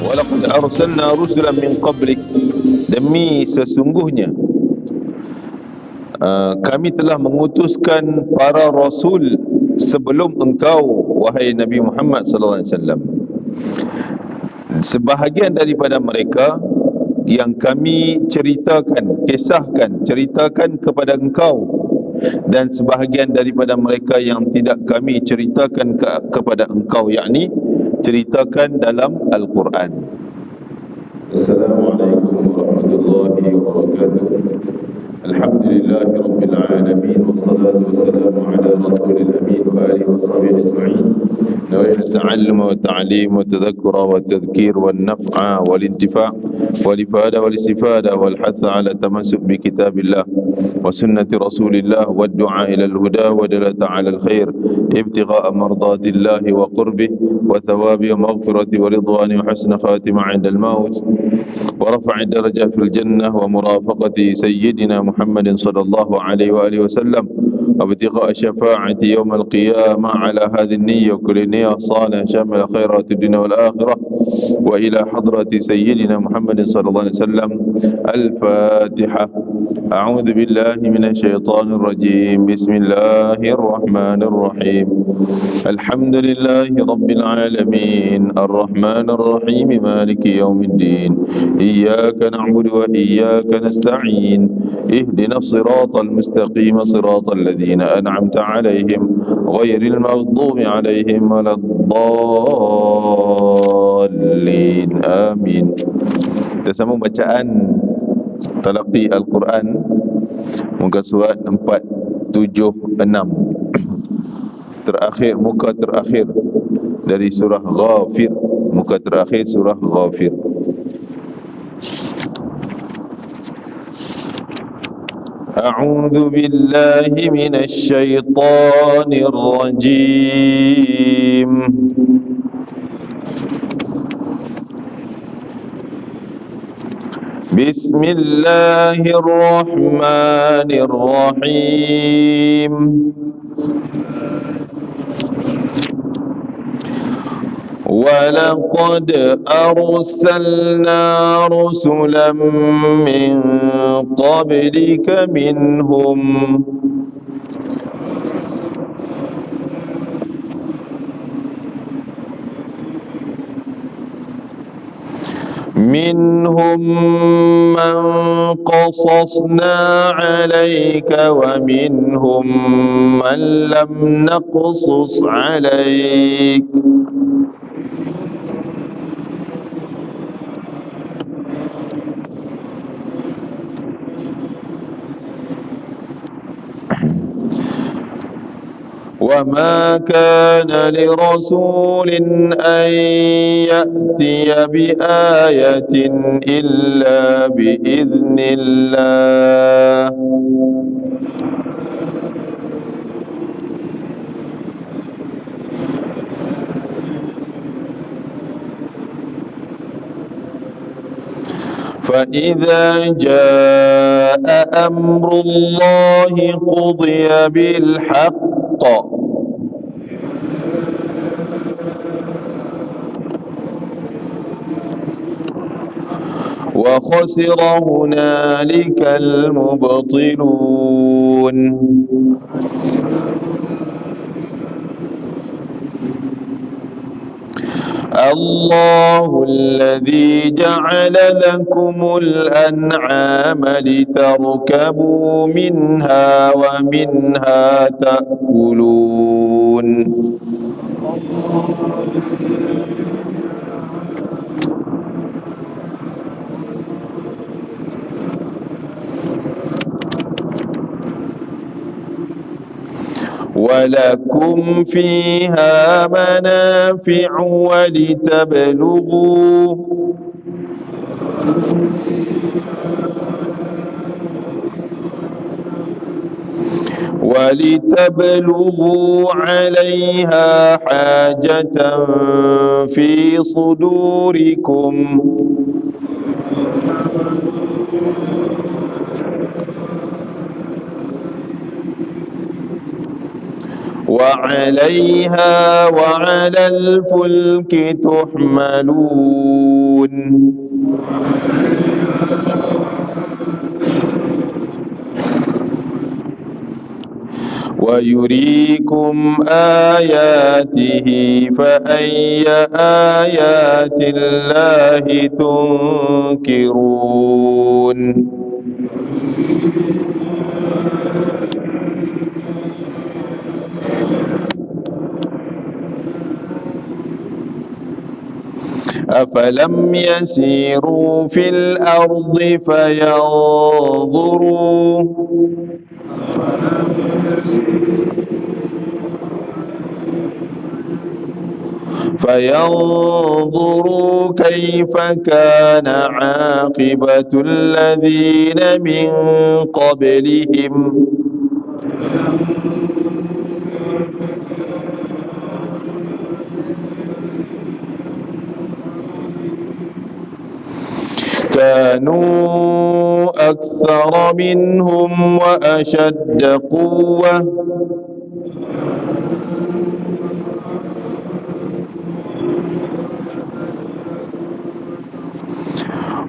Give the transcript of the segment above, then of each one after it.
Walaqad arsalna rusulan min qablik, demi sesungguhnya kami telah mengutuskan para rasul sebelum engkau, wahai Nabi Muhammad sallallahu alaihi wasallam. Sebahagian daripada mereka yang kami ceritakan kepada engkau, dan sebahagian daripada mereka yang tidak kami ceritakan kepada engkau, yakni ceritakan dalam Al-Quran. Assalamualaikum warahmatullahi wabarakatuh. Alhamdulillahi rabbil alamin, wassalatu wassalamu ala rasulil amin wa alihi wa sahbihi ajma'in. نوينا التعلم والتعليم والتذكر والتذكير والنفع والانتفاع والإفادة والاستفادة والحث على التمسك بكتاب الله وسنة رسول الله والدعاء إلى الهدى ودلالة على الخير ابتغاء مرضات الله وقربه وثوابه ومغفرة ورضوانه وحسن خاتمة عند الموت ورفع الدرجة في الجنة ومرافقة سيدنا محمد صلى الله عليه وآله وسلم وابتغاء الشفاعة يوم القيامة على هذه النية وكل نية صالحة شاملة خيرات الدنيا والآخرة وإلى حضرة سيدنا محمد صلى الله عليه وسلم. الفاتحة. أعوذ بالله من الشيطان الرجيم. بسم الله الرحمن الرحيم. الحمد لله رب العالمين الرحمن الرحيم مالك يوم الدين إياك نعبد وإياك نستعين اهدنا الصراط المستقيم صراط الذين أنعمت عليهم غير المغضوب عليهم ولا الضالين آمين. Kita sambung bacaan talaqi Al-Quran muka surat 476, terakhir, muka terakhir dari surah Ghafir, muka terakhir surah Ghafir. A'udzu billahi minasy syaithanir rajim. Bismillahirrahmanirrahim. وَلَقَدْ أَرْسَلْنَا رُسُلًا مِّن قَبْلِكَ منهم من قصصنا عليك ومنهم من لم نقصص عليك وما كان لرسول أن يأتي بآية إلا بإذن الله فإذا جاء أمر الله قضي بالحق وخسر هنالك المبطلون الله الذي جعل لكم الأنعام لتركبوا منها ومنها تأكلون ولكم فيها منافع ولتبلغوا عليها حاجة في صدوركم وعليها وعلى الفلك تحملون ويريكم آياته فأي آيات الله تنكرون أفلم يسيروا في الأرض فينظروا كيف كان عاقبة الذين من قبلهم كانوا أكثر منهم وأشد قوة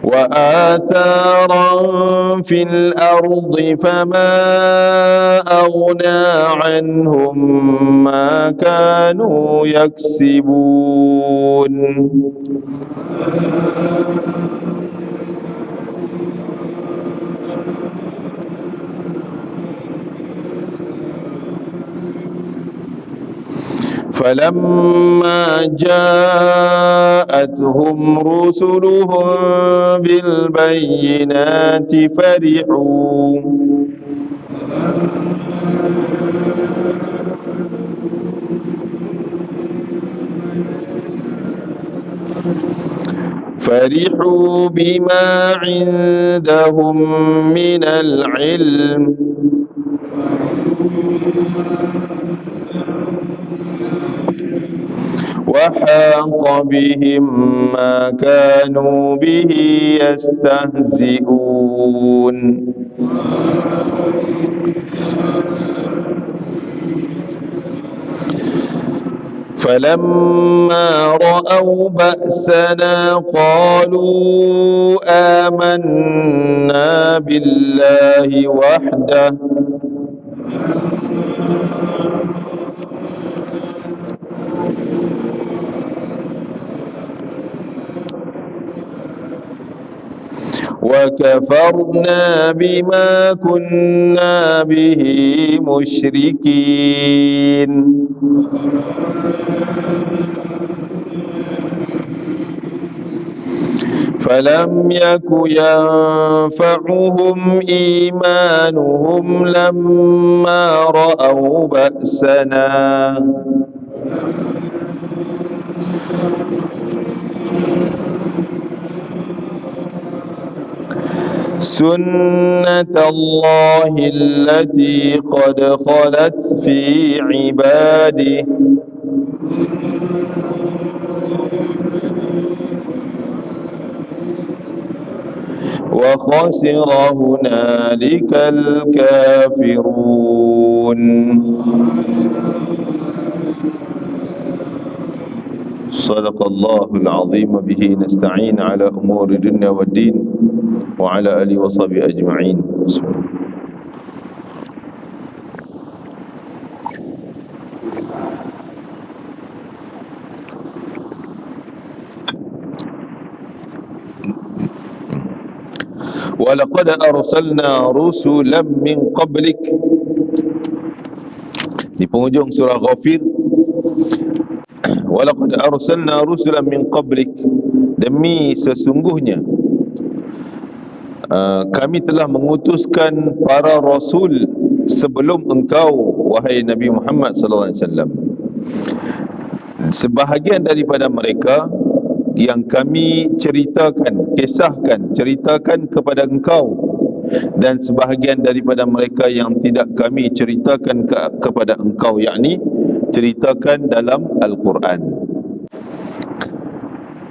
وآثارا في الأرض فما أغنى عنهم ما كانوا يكسبون فلما جاءتهم رسلهم بالبينات فرحوا بما عندهم من العلم وحاق بهم ما كانوا به يستهزئون فلما رأوا بأسنا قالوا آمنا بالله وحده وكفرنا بما كنا به مشركين فلم يك ينفعهم إيمانهم لما رأوا بأسنا سنة الله التي قد خلت في عباده وخسر هنالك الكافرون صدق الله العظيم به نستعين على أمور الدنيا والدين وعلى آله وصحبه أجمعين. ولقد أرسلنا رسلا من قبلك. Di penghujung surah Ghafir, walaqad arsalna rusulan min qablik, demi sesungguhnya kami telah mengutuskan para rasul sebelum engkau, wahai Nabi Muhammad sallallahu alaihi wasallam. Sebahagian daripada mereka yang kami ceritakan kepada engkau, dan sebahagian daripada mereka yang tidak kami ceritakan kepada engkau, yakni ceritakan dalam Al-Quran.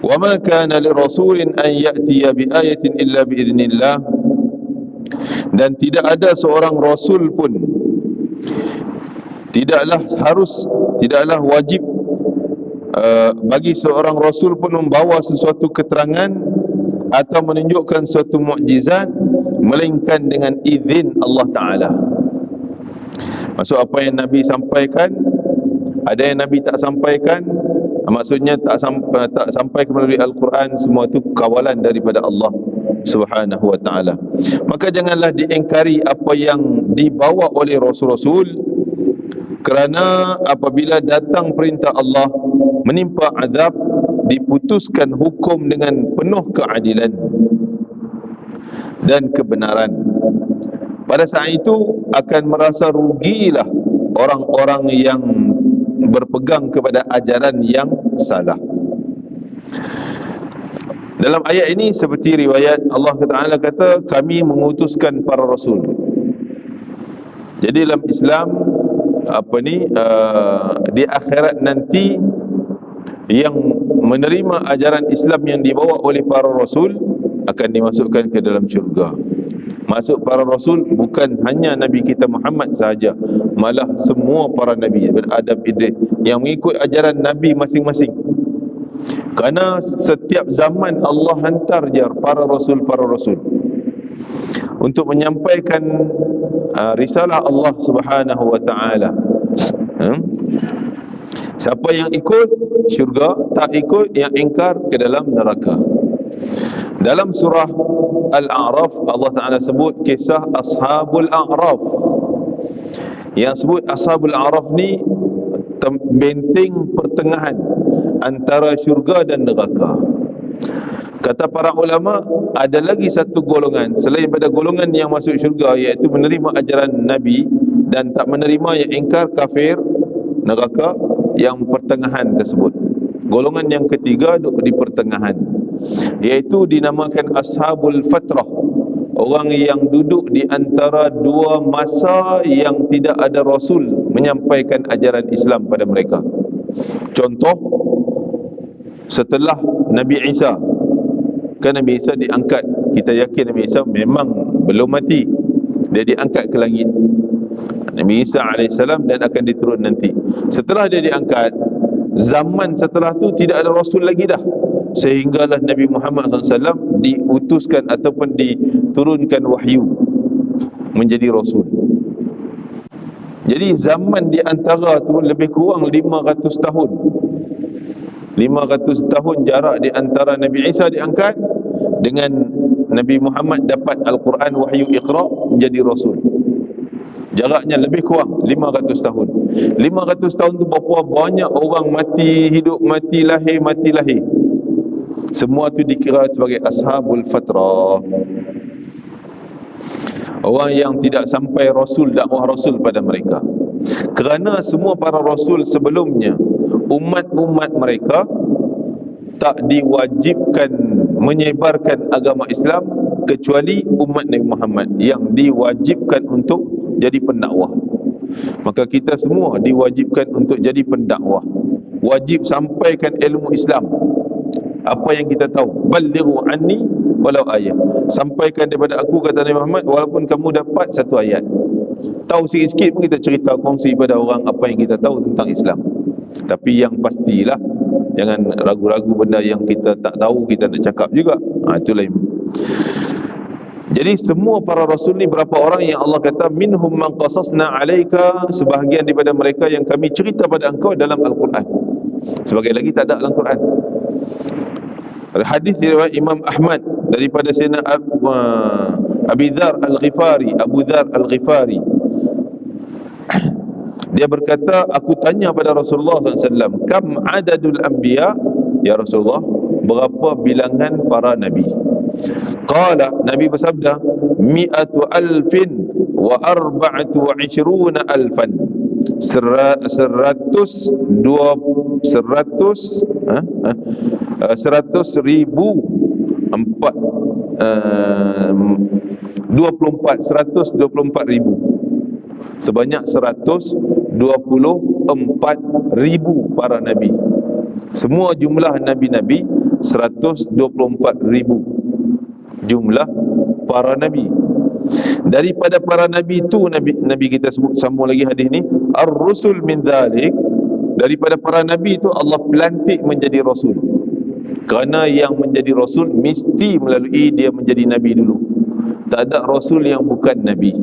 Wa ma kana lirasulin an ya'tiya bi ayatin illa bi idznillah, dan tidak ada seorang rasul pun tidaklah wajib bagi seorang Rasul pun membawa sesuatu keterangan atau menunjukkan suatu mukjizat melainkan dengan izin Allah Ta'ala. Maksud apa yang Nabi sampaikan, ada yang Nabi tak sampaikan, maksudnya tak sampai melalui Al-Quran, semua itu kawalan daripada Allah Subhanahu wa Ta'ala. Maka janganlah diingkari apa yang dibawa oleh Rasul-Rasul, kerana apabila datang perintah Allah, menimpa azab, diputuskan hukum dengan penuh keadilan dan kebenaran. Pada saat itu akan merasa rugilah orang-orang yang berpegang kepada ajaran yang salah. Dalam ayat ini seperti riwayat Allah Ta'ala kata, kami mengutuskan para rasul. Jadi dalam Islam di akhirat nanti yang menerima ajaran Islam yang dibawa oleh para rasul akan dimasukkan ke dalam syurga. Masuk para rasul bukan hanya Nabi kita Muhammad sahaja, malah semua para Nabi Adam, Idris yang mengikut ajaran Nabi masing-masing. Kerana setiap zaman Allah hantar je para rasul untuk menyampaikan risalah Allah Subhanahu wa Ta'ala. Siapa yang ikut syurga, tak ikut yang ingkar ke dalam neraka. Dalam surah Al-A'raf Allah Ta'ala sebut kisah Ashabul A'raf. Yang sebut Ashabul A'raf ni benteng pertengahan antara syurga dan neraka. Kata para ulama, ada lagi satu golongan selain pada golongan yang masuk syurga, iaitu menerima ajaran Nabi dan tak menerima, yang ingkar, kafir, neraka, yang pertengahan tersebut. Golongan yang ketiga duduk di pertengahan, iaitu dinamakan Ashabul Fatrah, orang yang duduk di antara dua masa yang tidak ada Rasul menyampaikan ajaran Islam pada mereka. Contoh, setelah Nabi Isa, kan Nabi Isa diangkat, kita yakin Nabi Isa memang belum mati, dia diangkat ke langit, Nabi Isa AS, dan akan diturun nanti. Setelah dia diangkat, zaman setelah tu tidak ada Rasul lagi dah, sehinggalah Nabi Muhammad SAW diutuskan ataupun diturunkan wahyu menjadi Rasul. Jadi zaman di antara tu lebih kurang 500 tahun. 500 tahun jarak di antara Nabi Isa diangkat dengan Nabi Muhammad dapat Al-Quran wahyu Iqra menjadi Rasul. Jaraknya lebih kurang 500 tahun. 500 tahun tu berapa banyak orang mati hidup, mati lahir, mati lahir. Semua tu dikira sebagai Ashabul Fatrah, orang yang tidak sampai Rasul, dakwah Rasul pada mereka. Kerana semua para Rasul sebelumnya, umat-umat mereka tak diwajibkan menyebarkan agama Islam kecuali umat Nabi Muhammad yang diwajibkan untuk jadi pendakwah. Maka kita semua diwajibkan untuk jadi pendakwah, wajib sampaikan ilmu Islam. Apa yang kita tahu, balighu anni walau ayat, sampaikan daripada aku, kata Nabi Muhammad, walaupun kamu dapat satu ayat. Tahu sikit-sikit pun kita cerita, kongsi pada orang apa yang kita tahu tentang Islam. Tapi yang pastilah jangan ragu-ragu benda yang kita tak tahu kita nak cakap juga. Itu lain. Jadi semua para rasul ni, berapa orang yang Allah kata minhum man qasasna alaika, sebahagian daripada mereka yang kami cerita pada engkau dalam Al-Quran, sebagai lagi tak ada dalam Al-Quran. Hadis riwayat Imam Ahmad daripada Sayyidina Abu Dzar Al-Ghifari, dia berkata, aku tanya pada Rasulullah SAW, kam adadul anbiya, ya Rasulullah, berapa bilangan para nabi? Qala, Nabi bersabda, 100,000 wa 24,000 124,000, sebanyak 124,000 para nabi. Semua jumlah nabi-nabi 124,000 jumlah para nabi. Daripada para nabi itu, Nabi kita sebut, sambung lagi hadis ni, ar-rusul min dhalik, daripada para nabi itu Allah pelantik menjadi rasul. Kerana yang menjadi rasul mesti melalui dia menjadi nabi dulu. Tak ada rasul yang bukan nabi.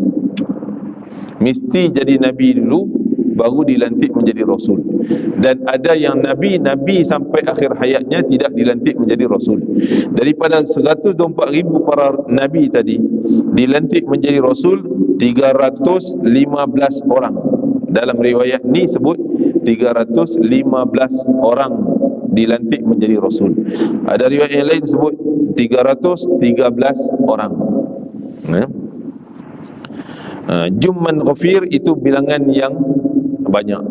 Mesti jadi nabi dulu baru dilantik menjadi rasul. Dan ada yang nabi sampai akhir hayatnya tidak dilantik menjadi rasul. Daripada 124,000 para nabi tadi, dilantik menjadi rasul 315 orang. Dalam riwayat ni sebut 315 orang dilantik menjadi rasul. Ada riwayat yang lain sebut 313 orang. Jumman ghafir itu bilangan yang banyak.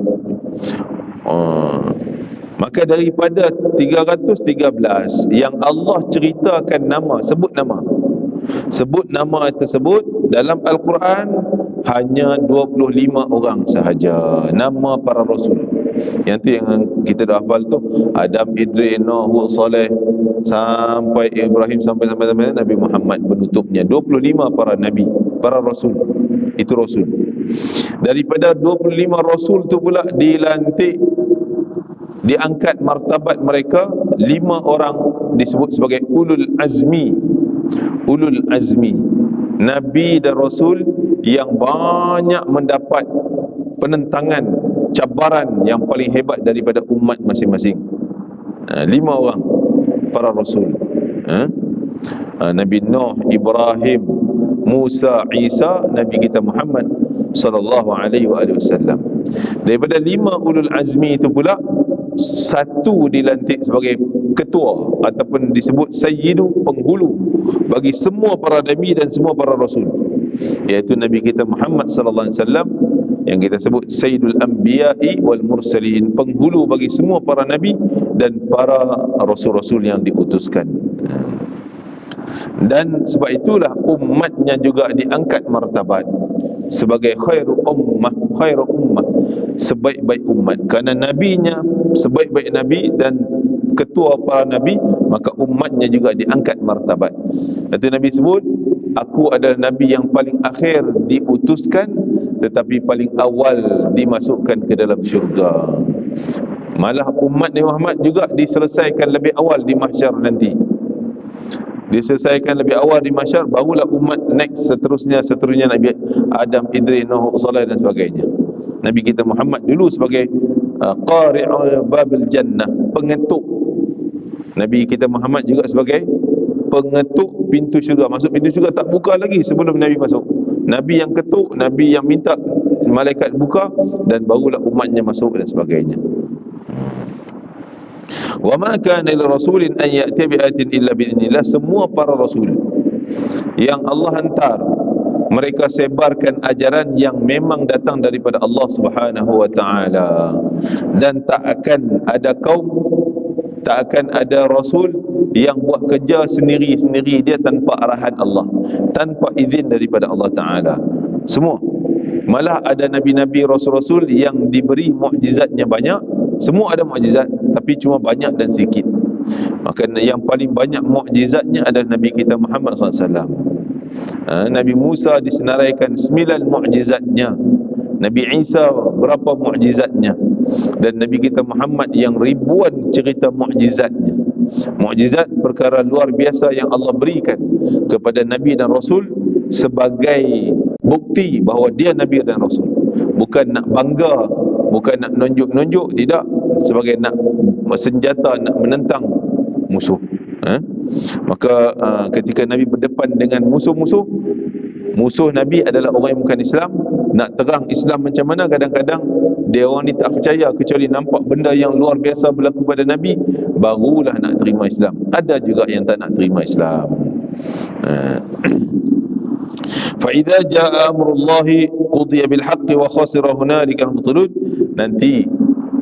Maka daripada 313 yang Allah ceritakan nama, sebut nama tersebut dalam Al-Quran hanya 25 orang sahaja nama para rasul. Yang tu yang kita dah hafal tu, Adam, Idris, Nuh, Hud, Saleh sampai Ibrahim sampai Nabi Muhammad penutupnya. 25 para nabi, para rasul. Itu rasul. Daripada 25 rasul tu pula dilantik, diangkat martabat mereka 5 orang disebut sebagai ulul azmi. Ulul azmi, nabi dan rasul yang banyak mendapat penentangan, cabaran yang paling hebat daripada umat masing-masing. 5 orang para rasul. Nabi Nuh, Ibrahim, Musa, Isa, Nabi kita Muhammad sallallahu alaihi wasallam. Daripada 5 ulul azmi itu pula, 1 dilantik sebagai ketua ataupun disebut sayyidu, penghulu bagi semua para nabi dan semua para rasul, iaitu Nabi kita Muhammad sallallahu alaihi wasallam yang kita sebut sayyidul anbiya'i wal mursalin, penghulu bagi semua para nabi dan para rasul-rasul yang diutuskan. Dan sebab itulah umatnya juga diangkat martabat sebagai khairu ummah, sebaik-baik umat. Kerana nabinya sebaik-baik nabi dan ketua para nabi, maka umatnya juga diangkat martabat. Itu Nabi sebut, aku adalah nabi yang paling akhir diutuskan tetapi paling awal dimasukkan ke dalam syurga. Malah umat Nabi Muhammad juga diselesaikan lebih awal di mahsyar nanti. Diselesaikan lebih awal di mahsyar, barulah umat next seterusnya Nabi Adam, Idris, Nuh, Saleh dan sebagainya. Nabi kita Muhammad dulu sebagai qari'u babil jannah, pengetuk. Nabi kita Muhammad juga sebagai pengetuk pintu syurga. Masuk pintu syurga tak buka lagi sebelum Nabi masuk. Nabi yang ketuk, Nabi yang minta malaikat buka, dan barulah umatnya masuk dan sebagainya. Wa ma kana lir rasulin an ya'ti bi ayatin illa bi idznillah. Semua para rasul yang Allah hantar, mereka sebarkan ajaran yang memang datang daripada Allah Subhanahu wa taala. Dan tak akan ada kaum, tak akan ada rasul yang buat kerja sendiri-sendiri dia tanpa arahan Allah, tanpa izin daripada Allah taala. Semua. Malah ada nabi-nabi, rasul-rasul yang diberi mukjizatnya banyak. Semua ada mukjizat, tapi cuma banyak dan sikit. Maka yang paling banyak mukjizatnya adalah Nabi kita Muhammad SAW. Nabi Musa disenaraikan 9 mukjizatnya. Nabi Isa berapa mukjizatnya. Dan Nabi kita Muhammad yang ribuan cerita mukjizatnya. Mukjizat perkara luar biasa yang Allah berikan kepada Nabi dan Rasul sebagai bukti bahawa dia Nabi dan Rasul. Bukan nak bangga, bukan nak nunjuk-nunjuk, tidak, sebagai nak senjata nak menentang musuh. Maka ketika Nabi berdepan dengan musuh Nabi adalah orang yang bukan Islam, nak terang Islam macam mana, kadang-kadang dia orang ni tak percaya kecuali nampak benda yang luar biasa berlaku pada Nabi, barulah nak terima Islam. Ada juga yang tak nak terima Islam. Fa idza jaa amrullahi qudiya bil haqqi wa khasira hunalika al mubtilun. Nanti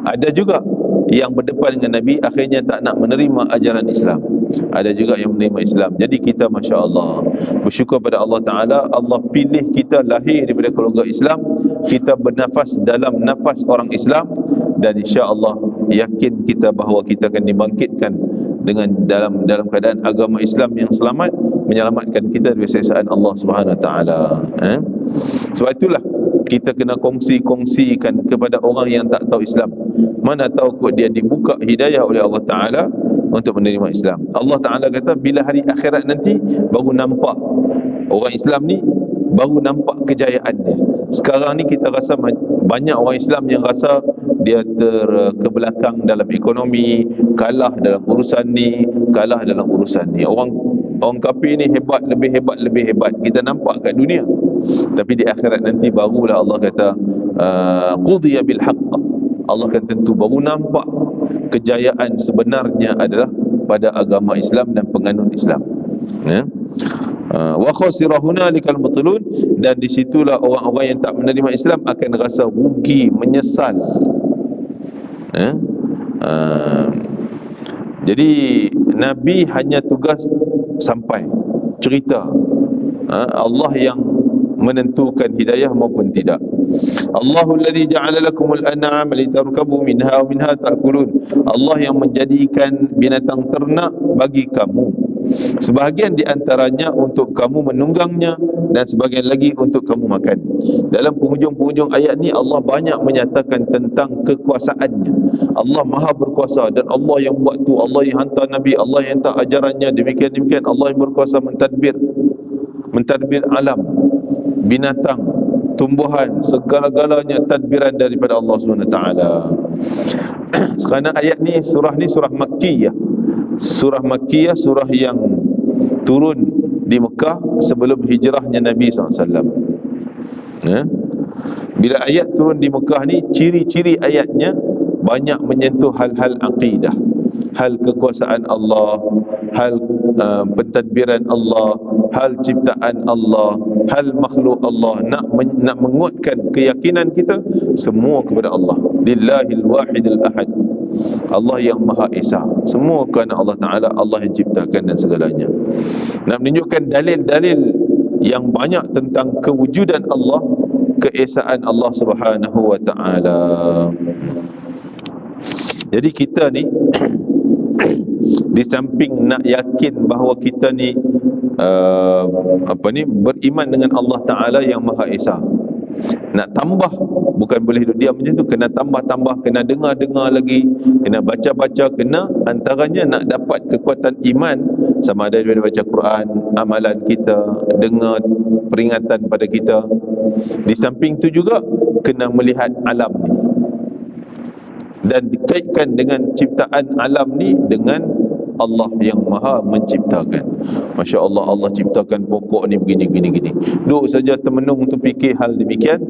ada juga yang berdepan dengan Nabi akhirnya tak nak menerima ajaran Islam. Ada juga yang menerima Islam. Jadi kita masya-Allah bersyukur pada Allah Taala, Allah pilih kita lahir daripada keluarga Islam, kita bernafas dalam nafas orang Islam, dan insya-Allah yakin kita bahawa kita akan dibangkitkan dengan dalam keadaan agama Islam yang selamat, menyelamatkan kita dari siksaan Allah Subhanahu Wa Taala. Sebab itulah kita kena kongsikan kepada orang yang tak tahu Islam. mana tahu kot dia dibuka hidayah oleh Allah Ta'ala untuk menerima Islam. Allah Ta'ala kata bila hari akhirat nanti baru nampak orang Islam ni, baru nampak kejayaan dia. Sekarang ni kita rasa banyak orang Islam yang rasa dia ke belakang dalam ekonomi, kalah dalam urusan ni, kalah dalam urusan ni. Orang kafir ni hebat, lebih hebat. Kita nampak kat dunia. Tapi di akhirat nanti barulah Allah kata qudiya bil haqq. Allah akan tentu baru nampak kejayaan sebenarnya adalah pada agama Islam dan penganut Islam. Ya. Wa khasira hunalikal mubtilun, dan disitulah orang-orang yang tak menerima Islam akan rasa rugi, menyesal. Jadi Nabi hanya tugas sampai cerita, Allah yang menentukan hidayah maupun tidak. Allahul ladzi ja'ala lakumul an'ama litarkabu minha wa minha ta'kulun. Allah yang menjadikan binatang ternak bagi kamu, sebahagian di antaranya untuk kamu menunggangnya dan sebahagian lagi untuk kamu makan. Dalam penghujung-penghujung ayat ni Allah banyak menyatakan tentang kekuasaannya. Allah Maha berkuasa, dan Allah yang buat tu, Allah yang hantar Nabi, Allah yang hantar ajarannya, demikian Allah yang berkuasa mentadbir alam, binatang, tumbuhan, segala-galanya tadbiran daripada Allah SWT. Sekarang ayat ni, surah Makkiyah. Surah Makkiyah, surah yang turun di Mekah sebelum hijrahnya Nabi SAW. Bila ayat turun di Mekah ni, ciri-ciri ayatnya banyak menyentuh hal-hal akidah, hal kekuasaan Allah, hal pentadbiran Allah, hal ciptaan Allah, hal makhluk Allah. Nak menguatkan keyakinan kita semua kepada Allah. Lillahil wahidil ahad, Allah yang Maha Esa. Semua kerana Allah Ta'ala, Allah yang ciptakan dan segalanya. Nak menunjukkan dalil-dalil yang banyak tentang kewujudan Allah, keesaan Allah Subhanahu wa Ta'ala. Jadi kita ni di samping nak yakin bahawa kita ni beriman dengan Allah Ta'ala yang Maha Esa, nak tambah, bukan boleh duduk diam macam tu, kena tambah, kena dengar lagi, kena baca, kena antaranya nak dapat kekuatan iman, sama ada daripada baca Quran, amalan kita, dengar peringatan pada kita. Di samping tu juga kena melihat alam ni dan dikaitkan dengan ciptaan alam ni dengan Allah yang Maha menciptakan. Masya Allah, Allah ciptakan pokok ni begini. Duduk saja termenung tu fikir hal demikian,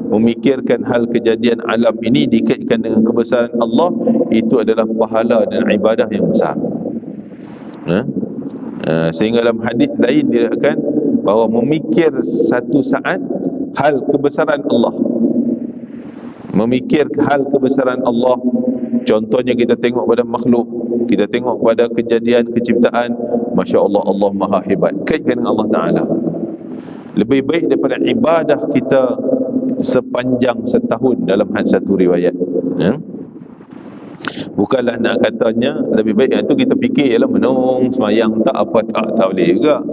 memikirkan hal kejadian alam ini dikaitkan dengan kebesaran Allah, itu adalah pahala dan ibadah yang besar. Sehingga dalam hadis lain diriwayatkan bahawa memikir satu saat hal kebesaran Allah, memikir hal kebesaran Allah, contohnya kita tengok pada makhluk, kita tengok pada kejadian keciptaan, Masya Allah, Allah Maha hebat, kaitkan dengan Allah Ta'ala. Lebih baik daripada ibadah kita sepanjang setahun dalam satu riwayat. Bukanlah nak katanya lebih baik itu kita fikir ialah menung semayang tak boleh juga.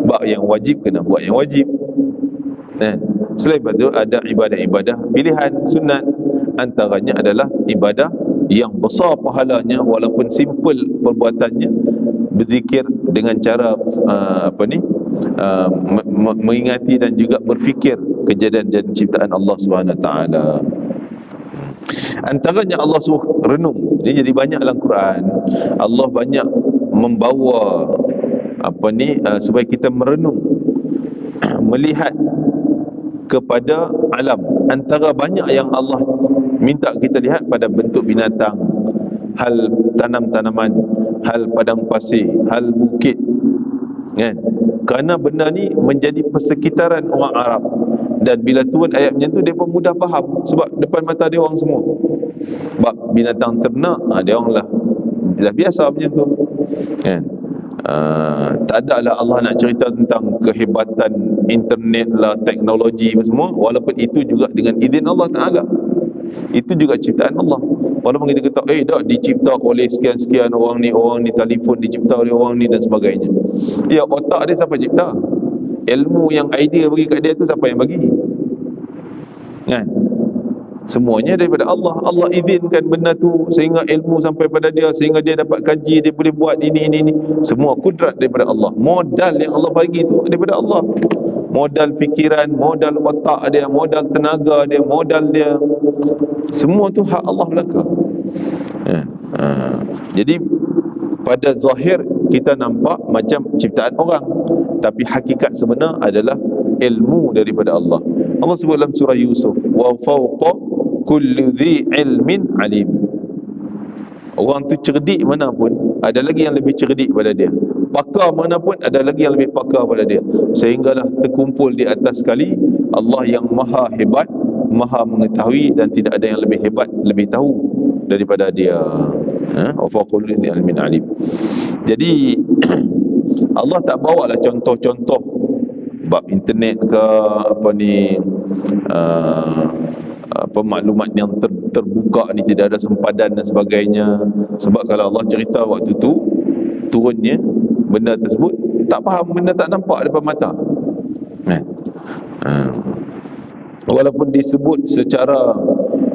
Bab yang wajib kena buat yang wajib. Selain itu ada ibadah-ibadah pilihan sunat, antaranya adalah ibadah yang besar pahalanya walaupun simple perbuatannya, berzikir dengan cara mengingati dan juga berfikir kejadian dan ciptaan Allah Subhanahu Wa Taala. Antaranya Allah suruh renung. Jadi banyak dalam Quran Allah banyak membawa supaya kita merenung, melihat kepada alam. Antara banyak yang Allah minta kita lihat pada bentuk binatang, hal tanam-tanaman, hal padang pasir, hal bukit, kan? Kerana benda ni menjadi persekitaran orang Arab, dan bila turun ayat macam tu, dia pun mudah faham sebab depan mata dia orang semua. Bab binatang ternak, dia orang dah biasa macam tu, kan? Tak ada lah Allah nak cerita tentang kehebatan internet lah, teknologi semua, walaupun itu juga dengan izin Allah Ta'ala. Itu juga ciptaan Allah. Walaupun kita kata dah dicipta oleh sekian-sekian orang ni telefon dicipta oleh orang ni dan sebagainya. Ya, otak dia siapa cipta? Ilmu yang idea bagi kat dia tu siapa yang bagi? Kan? Semuanya daripada Allah. Allah izinkan benda tu sehingga ilmu sampai pada dia, sehingga dia dapat kaji, dia boleh buat ini. Semua kudrat daripada Allah. Modal yang Allah bagi tu daripada Allah. Modal fikiran, modal otak dia, modal tenaga dia, modal dia, semua tu hak Allah belaka. Jadi pada zahir kita nampak macam ciptaan orang, tapi hakikat sebenar adalah ilmu daripada Allah. Allah sebut dalam surah Yusuf, wa fawqa kulli dhi ilmin alim. Orang tu cerdik mana pun, ada lagi yang lebih cerdik pada dia. Pakar mana pun, ada lagi yang lebih pakar pada dia. Sehinggalah terkumpul di atas sekali Allah yang maha hebat, maha mengetahui, dan tidak ada yang lebih hebat, lebih tahu daripada dia. Wa fawqa kulli dhi ilmin alim. Jadi Allah tak bawalah contoh-contoh bab internet ke maklumat yang terbuka ni, tidak ada sempadan dan sebagainya. Sebab kalau Allah cerita waktu tu turunnya benda tersebut, tak faham, benda tak nampak depan mata. Walaupun disebut secara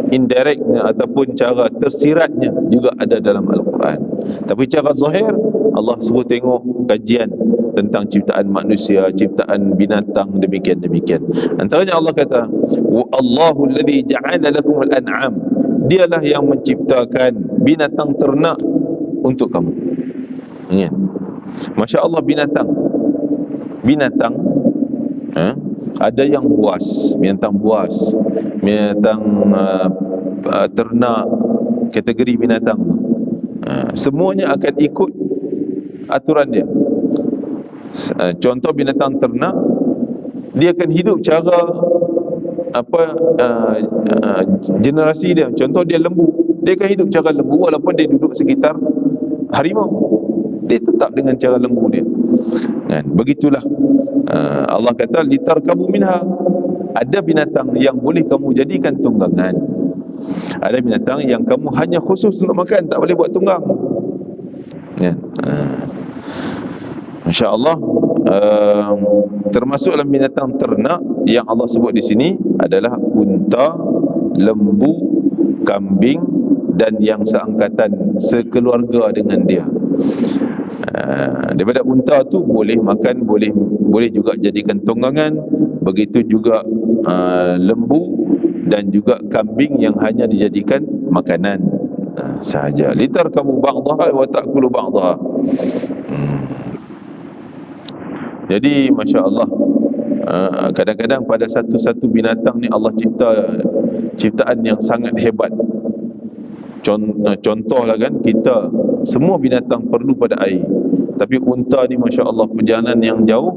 indirectnya ataupun cara tersiratnya juga ada dalam Al-Quran, tapi cara zahir Allah suruh tengok kajian tentang ciptaan manusia, ciptaan binatang, demikian. Antaranya Allah kata, Allahu alladhi ja'ala lakum al-an'am. Dialah yang menciptakan binatang ternak untuk kamu. Ingat, Masya Allah, binatang ada yang buas, binatang ternak, kategori binatang tu, semuanya akan ikut aturan dia. Contoh binatang ternak, dia akan hidup cara generasi dia. Contoh dia lembu, dia akan hidup cara lembu walaupun dia duduk sekitar harimau, dia tetap dengan cara lembu dia. Begitulah Allah kata litarkabu minha. Ada binatang yang boleh kamu jadikan tunggangan, ada binatang yang kamu hanya khusus untuk makan, tak boleh buat tunggang. Masya Allah. Termasuk dalam binatang ternak yang Allah sebut di sini adalah unta, lembu, kambing, dan yang seangkatan, sekeluarga dengan dia. Daripada unta tu boleh makan, boleh juga jadikan tunggangan. Begitu juga lembu dan juga kambing yang hanya dijadikan makanan sahaja. Litarkabu ba'daha wa ta'kulu ba'daha. Jadi Masya Allah, kadang-kadang pada satu-satu binatang ni Allah ciptaan yang sangat hebat. Contohlah kan, kita semua binatang perlu pada air, tapi unta ni Masya Allah, perjalanan yang jauh,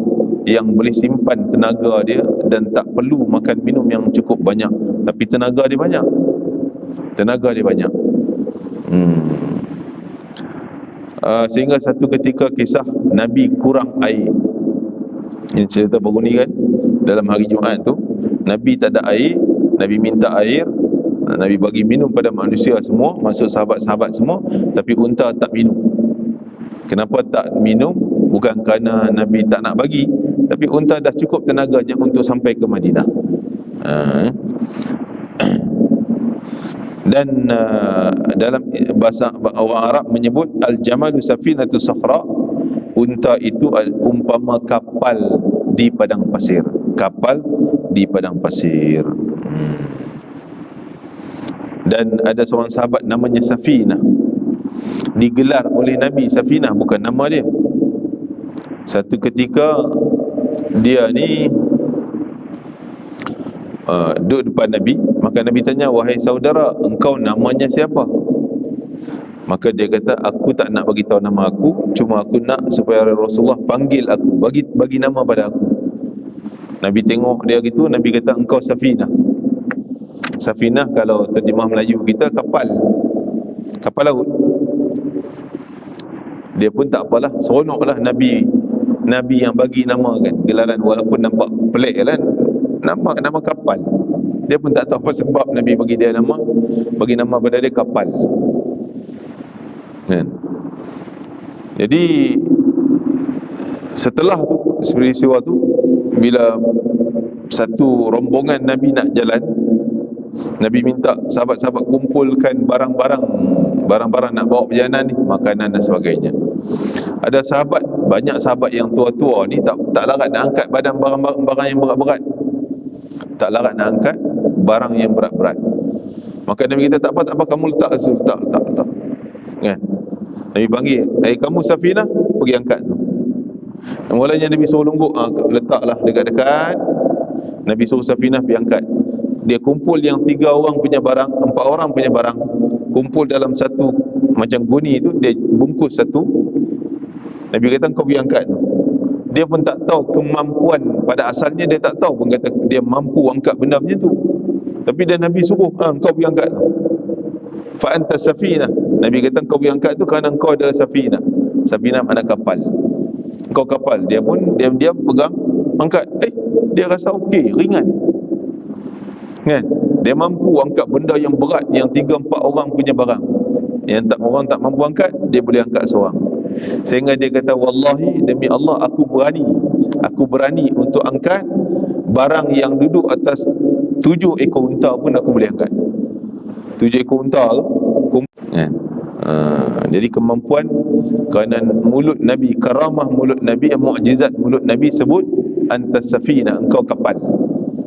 yang boleh simpan tenaga dia dan tak perlu makan minum yang cukup banyak, tapi tenaga dia banyak. Sehingga satu ketika kisah Nabi kurang air, ini cerita baru ni kan, dalam hari Jumaat tu Nabi tak ada air, Nabi minta air, Nabi bagi minum pada manusia semua, masuk sahabat-sahabat semua, tapi unta tak minum. Kenapa tak minum? Bukan kerana Nabi tak nak bagi, tapi unta dah cukup tenaganya untuk sampai ke Madinah. Dan dalam bahasa orang Arab menyebut al-jamalu safinatu sakhra. Unta itu umpama kapal di padang pasir. Dan ada seorang sahabat namanya Safinah, digelar oleh Nabi Safinah, bukan nama dia. Satu ketika dia ni duduk depan Nabi, maka Nabi tanya, wahai saudara, engkau namanya siapa? Maka dia kata, aku tak nak bagi tahu nama aku, cuma aku nak supaya Rasulullah panggil aku, bagi nama pada aku. Nabi tengok dia gitu, Nabi kata, engkau Safinah. Safinah kalau terjemah Melayu kita kapal laut. Dia pun tak apalah, seronoklah Nabi yang bagi nama kan, gelaran, walaupun nampak pelik kan, nama kapal. Dia pun tak tahu apa sebab Nabi bagi nama pada dia kapal kan. Jadi setelah tu, peristiwa tu, bila satu rombongan Nabi nak jalan, Nabi minta sahabat-sahabat kumpulkan barang-barang nak bawa perjalanan ni, makanan dan sebagainya. Ada sahabat, banyak sahabat yang tua-tua ni tak larat nak angkat barang yang berat-berat. Tak larat nak angkat barang yang berat-berat. Maka Nabi kata, tak apa kamu letak kan. Nabi panggil, kamu Safinah, pergi angkat tu. Mulanya Nabi suruh lungguk, letaklah dekat-dekat. Nabi suruh Safinah pergi angkat. Dia kumpul yang 3 orang punya barang, 4 orang punya barang, kumpul dalam satu macam guni tu, dia bungkus satu. Nabi kata, kau pergi angkat tu. Dia pun tak tahu kemampuan, pada asalnya dia tak tahu pun kata dia mampu angkat benda macam tu. Tapi dia Nabi suruh, kau pergi angkat tu. Fa anta Safinah. Nabi kata, kau pergi angkat tu kerana kau adalah Safinah. Safinah makna kapal. Kau kapal. Dia pun diam-diam pegang, angkat. Dia rasa okey, ringan. Kan? Dia mampu angkat benda yang berat, yang 3-4 orang punya barang. Yang orang tak mampu angkat, dia boleh angkat seorang. Sehingga dia kata, wallahi, demi Allah, aku berani untuk angkat barang yang duduk atas 7 ekor unta pun aku boleh angkat. 7 ekor unta tu kan? Jadi kemampuan, kerana mulut Nabi, karamah mulut Nabi, mukjizat mulut Nabi sebut antas Safinah, engkau kapal.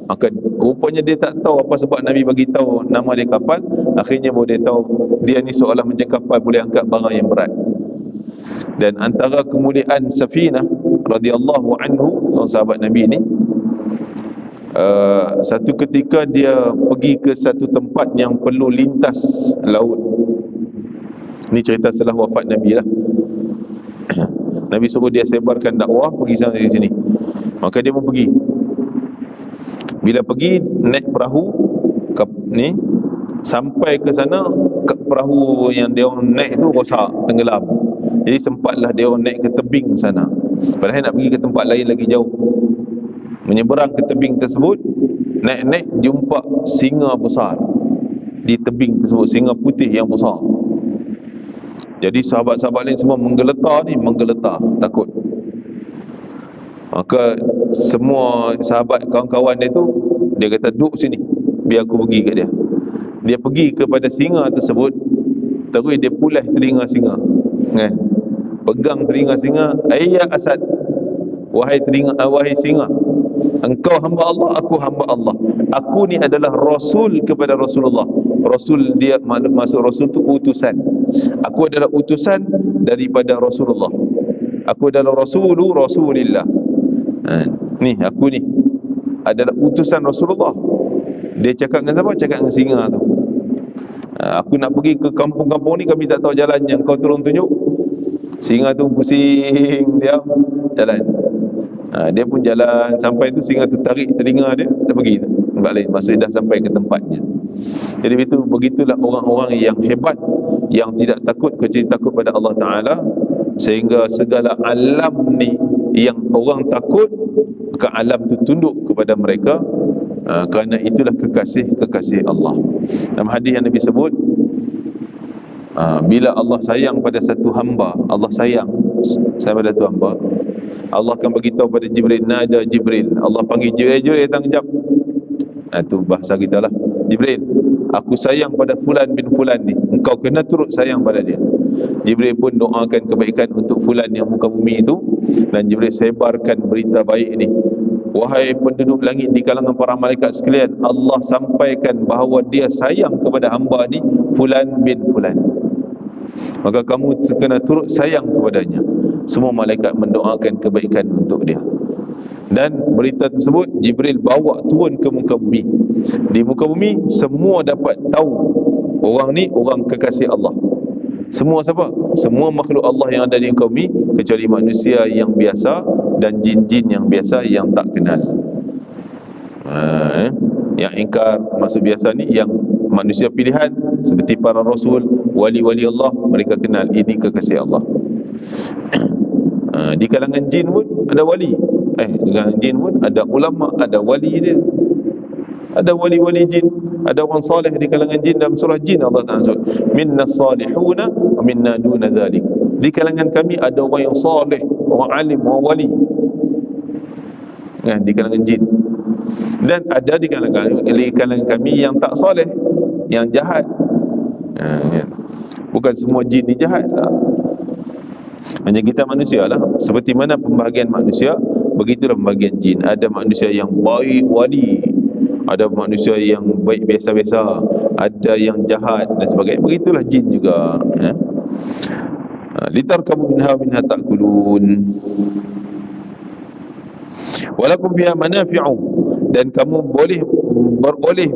Maka rupanya dia tak tahu apa sebab Nabi bagi tahu nama dia kapal. Akhirnya baru dia tahu dia ni seolah macam kapal, boleh angkat barang yang berat. Dan antara kemuliaan Safinah radhiyallahu anhu, seorang sahabat Nabi ni, satu ketika dia pergi ke satu tempat yang perlu lintas laut. Ini cerita setelah wafat Nabi lah. Nabi suruh dia sebarkan dakwah, pergi sana dari sini. Maka dia pun pergi. Bila pergi naik perahu ni, sampai ke sana, perahu yang dia orang naik tu rosak, tenggelam. Jadi sempatlah dia orang naik ke tebing sana. Padahal nak pergi ke tempat lain lagi jauh. Menyeberang ke tebing tersebut, naik-naik jumpa singa besar di tebing tersebut, singa putih yang besar. Jadi sahabat-sahabat lain semua menggeletar, takut. Maka semua sahabat, kawan-kawan dia tu, dia kata, duduk sini, biar aku pergi kat dia. Dia pergi kepada singa tersebut, terus dia pulih telinga singa, kan? Pegang telinga singa, ya Asad, wahai singa, engkau hamba Allah, aku hamba Allah. Aku ni adalah Rasul kepada Rasulullah. Rasul, dia maksud Rasul tu utusan. Aku adalah utusan daripada Rasulullah. Aku adalah Rasulillah. Ni aku ni adalah utusan Rasulullah. Dia cakap dengan siapa? Cakap dengan singa tu. Aku nak pergi ke kampung-kampung ni, kami tak tahu jalannya, kau tolong tunjuk. Singa tu pusing, diam, jalan. Dia pun jalan, sampai tu singa tu tarik telinga dia pergi balik, maksudnya dah sampai ke tempatnya. Jadi begitulah orang-orang yang hebat, yang tidak takut kecuali takut pada Allah Ta'ala. Sehingga segala alam ni yang orang takut, maka alam tu tunduk kepada mereka, kerana itulah kekasih Allah. Dalam hadis yang Nabi sebut, bila Allah sayang pada satu hamba, Allah sayang pada satu hamba, Allah akan beritahu pada Jibril, nada Jibril, Allah panggil Jibril datang kejap. Itu bahasa kita lah, Jibril, aku sayang pada fulan bin fulan ni, engkau kena turut sayang pada dia. Jibril pun doakan kebaikan untuk fulan yang muka bumi itu, dan Jibril sebarkan berita baik ini. Wahai penduduk langit di kalangan para malaikat sekalian, Allah sampaikan bahawa dia sayang kepada hamba ni, fulan bin fulan, maka kamu kena turut sayang kepadanya. Semua malaikat mendoakan kebaikan untuk dia. Dan berita tersebut Jibril bawa turun ke muka bumi. Di muka bumi semua dapat tahu orang ni orang kekasih Allah. Semua siapa? Semua makhluk Allah yang ada di muka bumi, kecuali manusia yang biasa dan jin-jin yang biasa yang tak kenal. Yang ingkar maksud biasa ni, yang manusia pilihan seperti para rasul, wali-wali Allah, mereka kenal ini kekasih Allah. Di kalangan jin pun ada wali. Di kalangan jin pun ada ulama, ada wali dia. Ada wali-wali jin, ada orang saleh di kalangan jin. Dalam surah jin Allah Ta'ala sebut, minna salihuna wa minna duna dhalik. Di kalangan kami ada orang yang saleh, orang alim, orang wali, di kalangan jin. Dan ada di kalangan kami yang tak saleh, yang jahat. Kan? Bukan semua jin ni jahat tak. Macam kita manusia lah, seperti mana pembahagian manusia, begitulah pembahagian jin. Ada manusia yang baik wali, ada manusia yang baik biasa-biasa, ada yang jahat dan sebagainya. Begitulah jin juga. Litarkabu minha ta'kulun. Walakum fiha manafi'u, dan kamu boleh beroleh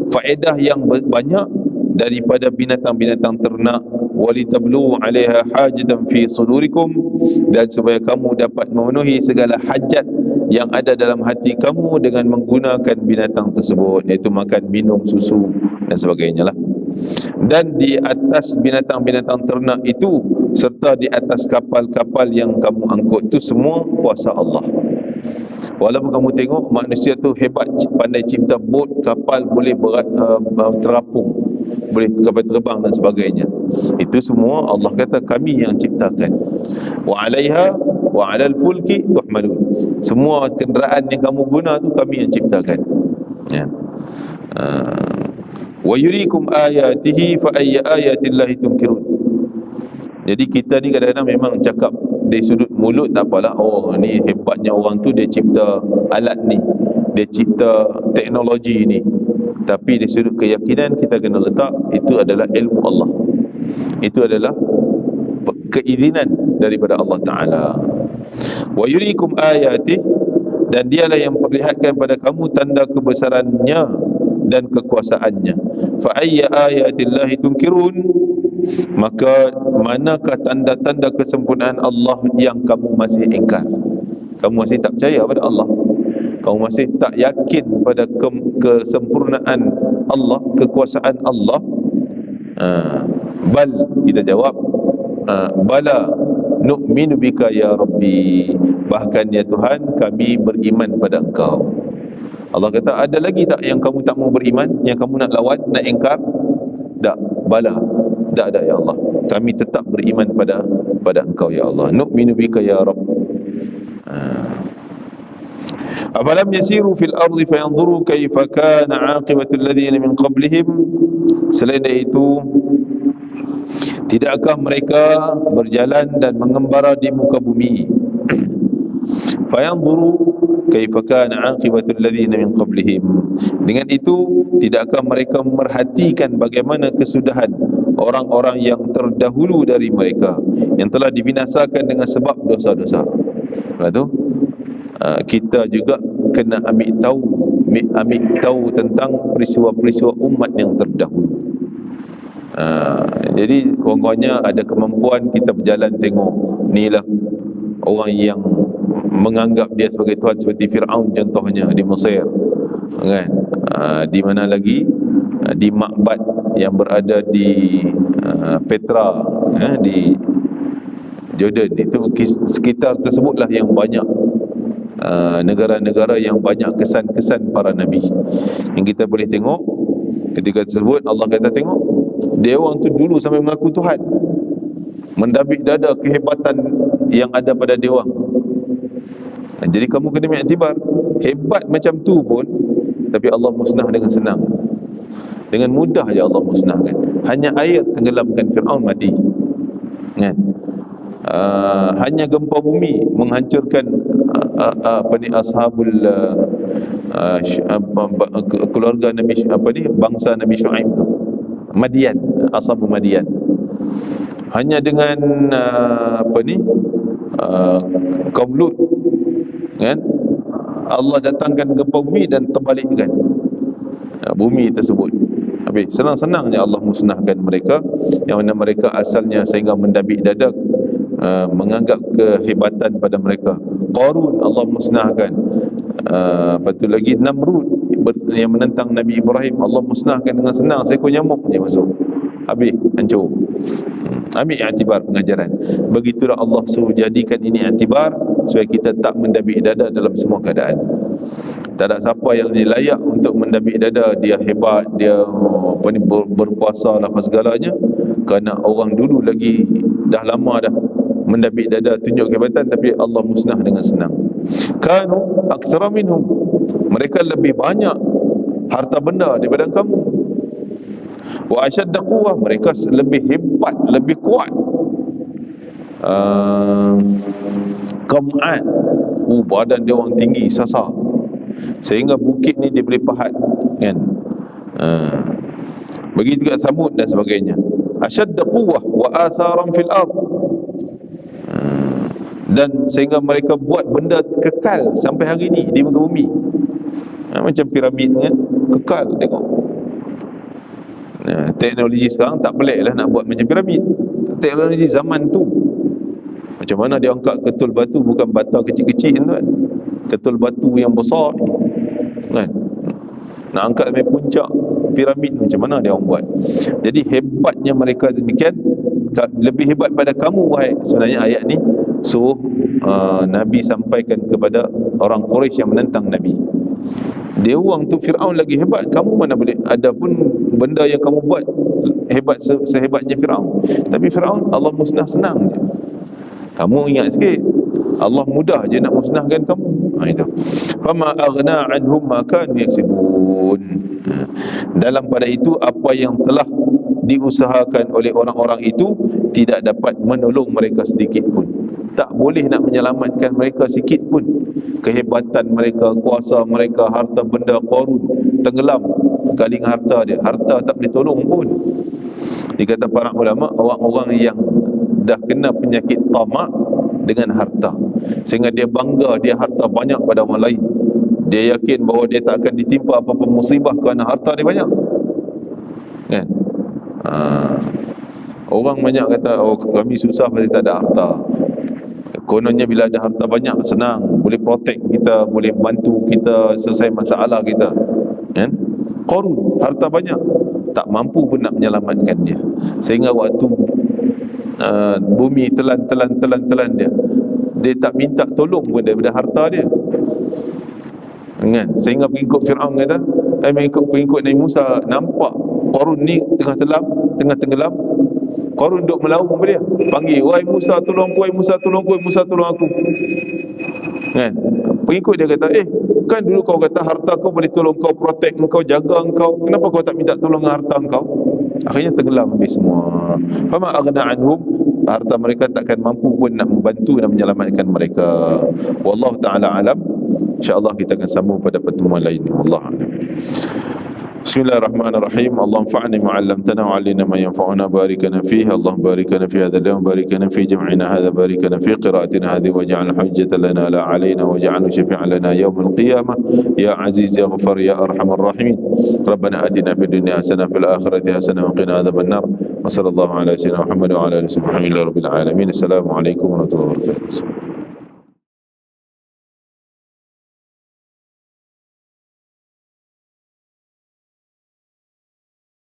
faedah yang banyak daripada binatang-binatang ternak. Walitablu 'alaiha hajatan fi sudurikum, dan supaya kamu dapat memenuhi segala hajat yang ada dalam hati kamu dengan menggunakan binatang tersebut, iaitu makan, minum, susu dan sebagainya lah. Dan di atas binatang-binatang ternak itu, serta di atas kapal-kapal yang kamu angkut, itu semua kuasa Allah. Walaupun kamu tengok manusia tu hebat, pandai cipta bot, kapal, boleh terapung, boleh kapal terbang dan sebagainya, itu semua Allah kata kami yang ciptakan. Wa 'alaiha wa 'alal fulki tuhmalun. Semua kenderaan yang kamu guna tu kami yang ciptakan. Ya. Wa yurikum ayatihi fa ayya ayatillahi tunkirun. Jadi kita ni kadang-kadang memang cakap dari sudut mulut tak apalah, oh ni hebatnya orang tu, dia cipta alat ni, dia cipta teknologi ni. Tapi dari sudut keyakinan kita kena letak itu adalah ilmu Allah, itu adalah keizinan daripada Allah Ta'ala. Wa yurikum ayatih, dan dialah yang memperlihatkan pada kamu tanda kebesarannya dan kekuasaannya. Fa ayya ayatillahi tunkirun, maka manakah tanda-tanda kesempurnaan Allah yang kamu masih ingkar? Kamu masih tak percaya pada Allah, kamu masih tak yakin pada kesempurnaan Allah, kekuasaan Allah. Bal, kita jawab, bala nu'minu bika ya Rabbi, bahkan ya Tuhan kami beriman pada Engkau. Allah kata, ada lagi tak yang kamu tak mau beriman, yang kamu nak lawan, nak ingkar? Tak, bala, tak ada ya Allah, kami tetap beriman pada Engkau ya Allah. Nu'minu bika ya Rabb. Afalam yasiru fil ardi fayanzuru kaifa kana 'aqibatul ladzina min qablihim. Selain itu, tidakkah mereka berjalan dan mengembara di muka bumi? Fayanzuru kaifa kana 'aqibatul ladzina min qablihim. Dengan itu, tidakkah mereka memerhatikan bagaimana kesudahan orang-orang yang terdahulu dari mereka, yang telah dibinasakan dengan sebab dosa-dosa. Lepas tu kita juga kena ambil tahu tentang peristiwa-peristiwa umat yang terdahulu. Jadi kurang-kurangnya ada kemampuan kita berjalan tengok, inilah orang yang menganggap dia sebagai Tuhan, seperti Fir'aun contohnya di Mesir, kan? Di mana lagi? Di makbad yang berada di Petra, di Jordan. Itu sekitar tersebutlah yang banyak negara-negara yang banyak kesan-kesan para nabi yang kita boleh tengok. Ketika tersebut Allah kata, tengok, dia orang tu dulu sampai mengaku Tuhan, mendabik dada kehebatan yang ada pada dia orang. Jadi kamu kena mengiktibar, hebat macam tu pun, tapi Allah musnah dengan senang, dengan mudah je Allah musnahkan. Hanya air tenggelamkan Fir'aun mati, kan? Hanya gempa bumi menghancurkan ashabul keluarga Nabi, bangsa Nabi Shu'aib tu, Madian, ashabu Madian. Hanya dengan kaum Lut, kan, Allah datangkan gempa bumi dan terbalikkan bumi tersebut. Habis senang-senangnya Allah musnahkan mereka, yang mana mereka asalnya sehingga mendabik dada, menganggap kehebatan pada mereka. Qarun Allah musnahkan. Lepas tu lagi Namrud yang menentang Nabi Ibrahim, Allah musnahkan dengan senang, seekor nyamuk je masuk, habis, hancur. Ambil iktibar pengajaran. Begitulah Allah suruh jadikan ini iktibar, supaya kita tak mendabik dada dalam semua keadaan. Tak ada siapa yang layak untuk mendabik dada, dia hebat, dia berkuasa lah apa segalanya, kerana orang dulu lagi dah lama dah mendabik dada, tunjuk kehebatan, tapi Allah musnah dengan senang. Kanu aktsara minhum, mereka lebih banyak harta benda daripada kamu. Wa ashadda quwwah, mereka lebih hebat, lebih kuat. Kaum Ad, badan dia orang tinggi, sasar, sehingga bukit ni dia boleh pahat, kan? Begitu juga Thamud dan sebagainya. Ashadda quwwah wa atharan fil ard, dan sehingga mereka buat benda kekal sampai hari ni di muka bumi. Macam piramid kan, kekal, tengok. Teknologi sekarang tak pelik lah nak buat macam piramid. Teknologi zaman tu, macam mana dia angkat ketul batu, bukan bata kecil-kecil tu kan, ketul batu yang besar ni, kan? Nak angkat sampai puncak piramid, macam mana dia orang buat. Jadi hebatnya mereka demikian, lebih hebat pada kamu wahai. Sebenarnya ayat ni suruh Nabi sampaikan kepada orang Quraisy yang menentang Nabi. Dia orang tu Fir'aun lagi hebat, kamu mana boleh, ada pun benda yang kamu buat hebat sehebatnya Fir'aun. Tapi Fir'aun Allah musnah senang je. Kamu ingat sikit, Allah mudah je nak musnahkan kamu. Itu. Fama aghna anhum ma kanu yaksibun. Dalam pada itu, apa yang telah diusahakan oleh orang-orang itu tidak dapat menolong mereka sedikit pun. Tak boleh nak menyelamatkan mereka sikit pun. Kehebatan mereka, kuasa mereka, harta benda, Qarun tenggelam kaling harta dia, harta tak boleh tolong pun. Dikata para ulama, orang-orang yang dah kena penyakit tamak dengan harta, sehingga dia bangga dia harta banyak pada orang lain, dia yakin bahawa dia tak akan ditimpa apa-apa musibah kerana harta dia banyak, kan? Orang banyak kata, oh kami susah pasal tak ada harta. Kononnya bila ada harta banyak senang, boleh protect kita, boleh bantu kita selesai masalah kita, kan? Qarun harta banyak, tak mampu pun nak menyelamatkan dia, sehingga waktu bumi telan dia tak minta tolong pun daripada harta dia, kan? Sehingga pengikut Fir'aun kata, pengikut Nabi Musa nampak Qarun ni tengah tenggelam. Qarun duduk melaung pada dia, panggil, wahai Musa tolong aku, wahai Musa tolong aku, wahai Musa tolong aku, kan? Pengikut dia kata, kan dulu kau kata harta kau boleh tolong kau, protect kau, jaga kau, kenapa kau tak minta tolong harta kau? Akhirnya tenggelam habis semua. Fama aghna anhum, harta mereka takkan mampu pun nak membantu dan menyelamatkan mereka. Wallahu ta'ala alam. InsyaAllah kita akan sambung pada pertemuan lain. Wallahu a'lam. Bismillahirrahmanirrahim. Allahumma fa'alna ma 'allamtana wa 'allimna ma yanfa'una, barikana fihi. Allahumma barikana fi hadzal yawm, barikana fi jam'ina hadha, barikana fi qira'atina hadhihi, waj'al hujjatan lana la 'alaina, waj'alhu shafi'an lana yawm al-qiyamah ya aziz ya ghafar ya arhamar rahimin. Rabbana atina fid dunya hasanah fil akhirati hasanah wa qina adzaban nar. Wa sallallahu ala sayyidina Muhammad wa ala alihi wa sahbihi rabbil alamin. Assalamualaikum warahmatullahi wabarakatuh.